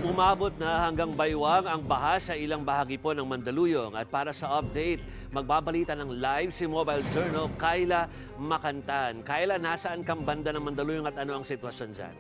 Umabot na hanggang baywang ang baha sa ilang bahagi po ng Mandaluyong. At para sa update, magbabalita ng live si Mobile Journal, Kyla Makantan. Kyla, nasaan kang banda ng Mandaluyong at ano ang sitwasyon dyan?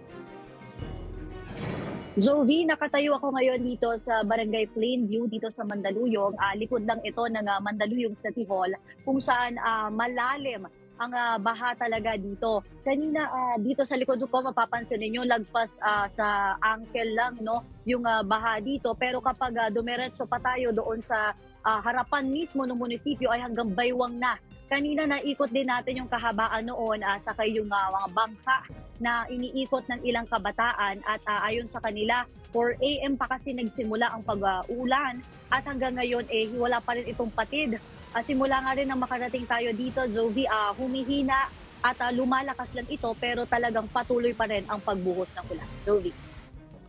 Jovi, nakatayo ako ngayon dito sa Barangay Plainview, dito sa Mandaluyong. Likod lang ito ng Mandaluyong City Hall, kung saan malalim ang baha talaga dito. Kanina dito sa likod ko, mapapansin ninyo, lagpas sa ankle lang yung baha dito. Pero kapag dumiretso pa tayo doon sa harapan mismo ng munisipyo ay hanggang baywang na. Kanina naikot din natin yung kahabaan noon, sakay yung mga bangka na iniikot ng ilang kabataan at ayon sa kanila, 4 AM pa kasi nagsimula ang pag-ulan at hanggang ngayon wala pa rin itong patid. Simula nga rin nang makarating tayo dito, Jovi, humihina at lumalakas lang ito pero talagang patuloy pa rin ang pagbuhos ng ulan. Jovi.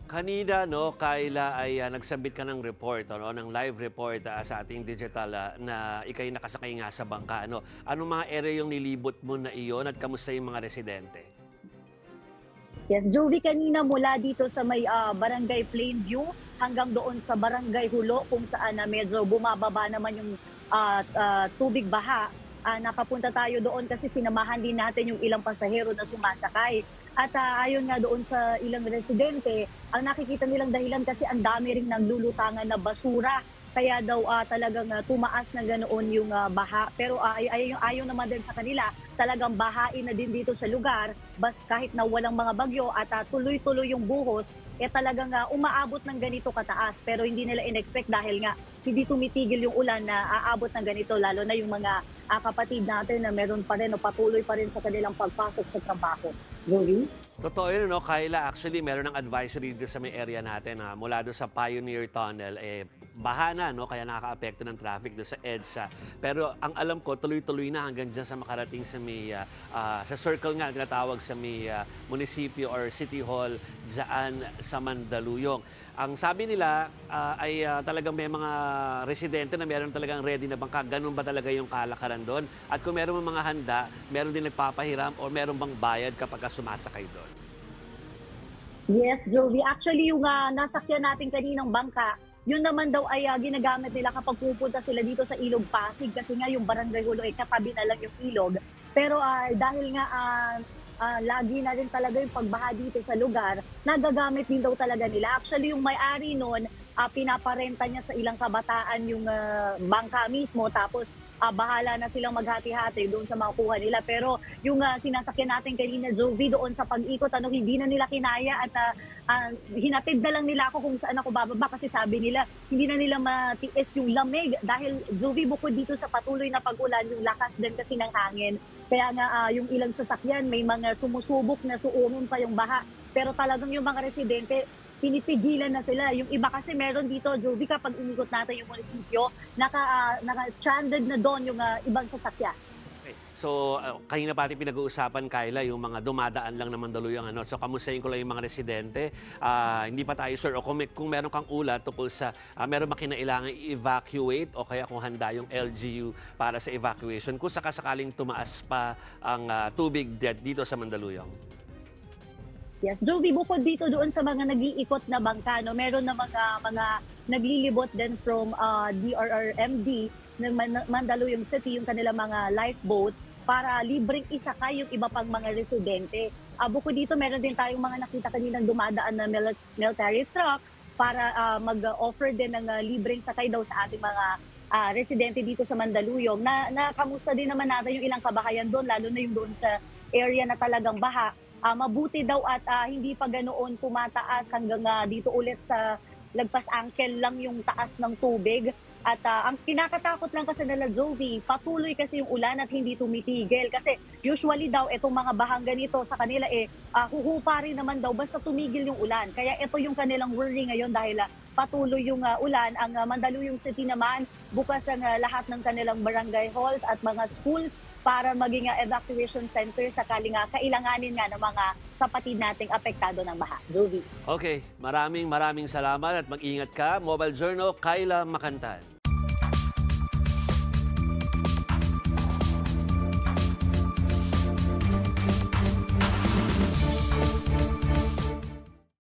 Kanina, Kyla, ay nagsabit ka ng report, ng live report sa ating digital na ikay nakasakay nga sa bangka. Anong mga area yung nilibot mo na iyon at kamusta yung mga residente? Yes, Jovi, kanina mula dito sa may Barangay Plainview hanggang doon sa Barangay Hulo kung saan medyo bumababa naman yung tubig baha. Nakapunta tayo doon kasi sinamahan din natin yung ilang pasahero na sumasakay. At ayon nga doon sa ilang residente, ang nakikita nilang dahilan kasi ang dami ring naglulutangan na basura. Kaya daw talagang tumaas na ganoon yung baha. Pero ayon naman din sa kanila, talagang bahain na din dito sa lugar. Kahit na walang mga bagyo at tuloy-tuloy yung buhos, talagang umaabot ng ganito kataas. Pero hindi nila in-expect dahil nga hindi tumitigil yung ulan na aabot ng ganito. Lalo na yung mga kapatid natin na meron pa rin o patuloy pa rin sa kanilang pagpasok sa trabaho. Joey? Totoo yun, Kyla. Actually, meron ng advisory dito sa may area natin. Mula doon sa Pioneer Tunnel, baha na, kaya nakaka-apekto ng traffic doon sa EDSA. Pero ang alam ko, tuloy-tuloy na hanggang dyan sa makarating sa may, sa circle nga, tinatawag sa may munisipyo or city hall dyan sa Mandaluyong. Ang sabi nila ay talagang may mga residente na meron talagang ready na bangka. Ganun ba talaga yung kalakaran doon? At kung meron mga handa, meron din nagpapahiram o meron bang bayad kapag sumasakay doon? Yes, Jovi. Actually, yung nasakyan natin kaninang bangka, yun naman daw ay ginagamit nila kapag pupunta sila dito sa Ilog Pasig kasi nga yung Barangay Hulo ay katabi na lang yung ilog. Pero dahil nga lagi na rin talaga yung pagbaha dito sa lugar, nagagamit din daw talaga nila. Actually, yung may-ari nun, pinaparenta niya sa ilang kabataan yung bangka mismo tapos bahala na silang maghati-hati doon sa mga kuha nila. Pero yung sinasakyan natin kanina, Jovi, doon sa pag-ikot, hindi na nila kinaya at hinatid na lang nila ako kung saan ako bababa kasi sabi nila hindi na nila matiis yung lamig dahil, Jovi, bukod dito sa patuloy na pag-ulan, yung lakas din kasi ng hangin. Kaya nga yung ilang sasakyan may mga sumusubok na suunin pa yung baha. Pero talagang yung mga residente, pinipigilan na sila. Yung iba kasi meron dito, Jovi, kapag umikot natin yung munisipyo, naka-stranded na doon yung ibang sasakyan. Okay. So, kanina pati pinag-uusapan, Kyla, yung mga dumadaan lang na Mandaluyong. So, kamustahin ko lang yung mga residente. Hindi pa tayo sure. O kung meron kang ulat tungkol sa meron ba kinailangan i-evacuate o kaya kung handa yung LGU para sa evacuation kung sakasakaling tumaas pa ang tubig dito sa Mandaluyong. Yes, Jovi, bukod dito doon sa mga nag-iikot na bangka, meron na mga naglilibot din from DRRMD ng Mandaluyong City, yung kanilang mga lifeboat para libreng isakay yung iba pang mga residente. Bukod dito, meron din tayong mga nakita kaninang dumadaan na military truck para mag-offer din ng libreng sakay daw sa ating mga residente dito sa Mandaluyong. Kamusta din naman natin yung ilang kabahayan doon, lalo na yung doon sa area na talagang baha. Mabuti daw at hindi pa ganoon tumataas hanggang dito ulit sa lagpas ankle lang yung taas ng tubig. At ang kinakatakot lang kasi nila, Jovi, patuloy kasi yung ulan at hindi tumitigil. Kasi usually daw itong mga bahang ganito sa kanila huhupa rin naman daw basta tumigil yung ulan. Kaya ito yung kanilang worry ngayon dahil patuloy yung ulan. Ang Mandaluyong City naman, bukas ang lahat ng kanilang barangay halls at mga schools para maging evacuation center sakaling kailanganin nga ng mga kapatid nating apektado ng baha. Jovi. Okay, maraming salamat at mag-ingat ka. Mobile Journal, Kyla Makantan.